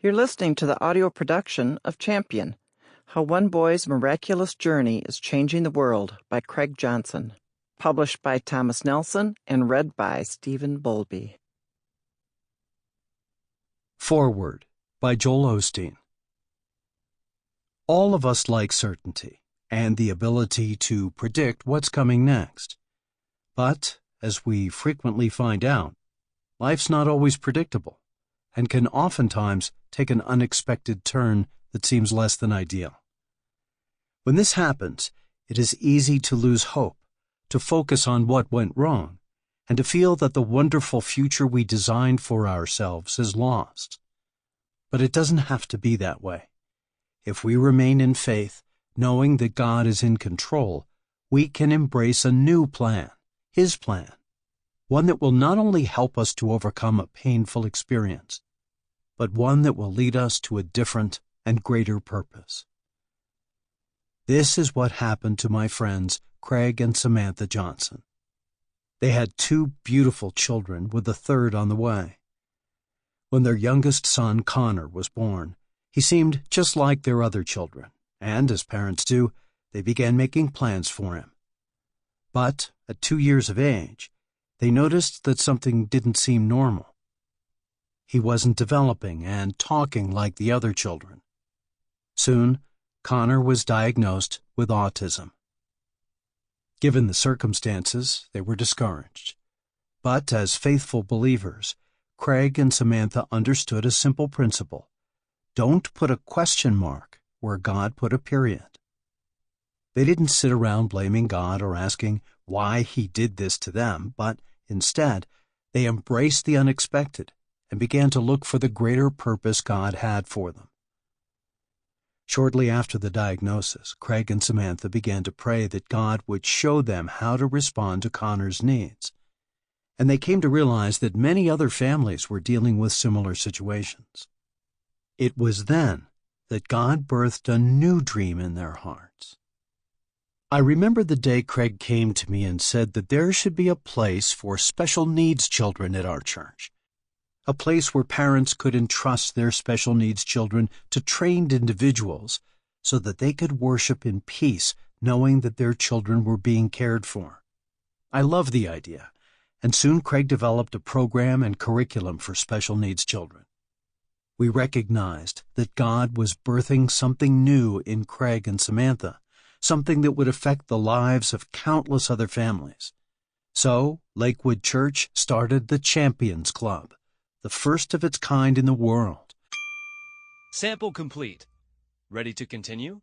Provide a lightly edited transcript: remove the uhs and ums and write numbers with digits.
You're listening to the audio production of Champion, How One Boy's Miraculous Journey is Changing the World by Craig Johnson, published by Thomas Nelson and read by Stephen Bowlby. Forward by Joel Osteen. All of us like certainty and the ability to predict what's coming next. But, as we frequently find out, life's not always predictable and can oftentimes take an unexpected turn that seems less than ideal. When this happens, it is easy to lose hope, to focus on what went wrong, and to feel that the wonderful future we designed for ourselves is lost. But it doesn't have to be that way. If we remain in faith, knowing that God is in control, we can embrace a new plan, His plan, one that will not only help us to overcome a painful experience, but one that will lead us to a different and greater purpose. This is what happened to my friends Craig and Samantha Johnson. They had two beautiful children with a third on the way. When their youngest son, Connor, was born, he seemed just like their other children, and, as parents do, they began making plans for him. But, at 2 years of age, they noticed that something didn't seem normal. He wasn't developing and talking like the other children. Soon, Connor was diagnosed with autism. Given the circumstances, they were discouraged. But as faithful believers, Craig and Samantha understood a simple principle. Don't put a question mark where God put a period. They didn't sit around blaming God or asking why He did this to them, but instead, they embraced the unexpected and began to look for the greater purpose God had for them. Shortly after the diagnosis, Craig and Samantha began to pray that God would show them how to respond to Connor's needs. And they came to realize that many other families were dealing with similar situations. It was then that God birthed a new dream in their hearts. I remember the day Craig came to me and said that there should be a place for special needs children at our church, a place where parents could entrust their special needs children to trained individuals so that they could worship in peace, knowing that their children were being cared for. I loved the idea, and soon Craig developed a program and curriculum for special needs children. We recognized that God was birthing something new in Craig and Samantha, something that would affect the lives of countless other families. So, Lakewood Church started the Champions Club, the first of its kind in the world. Sample complete. Ready to continue?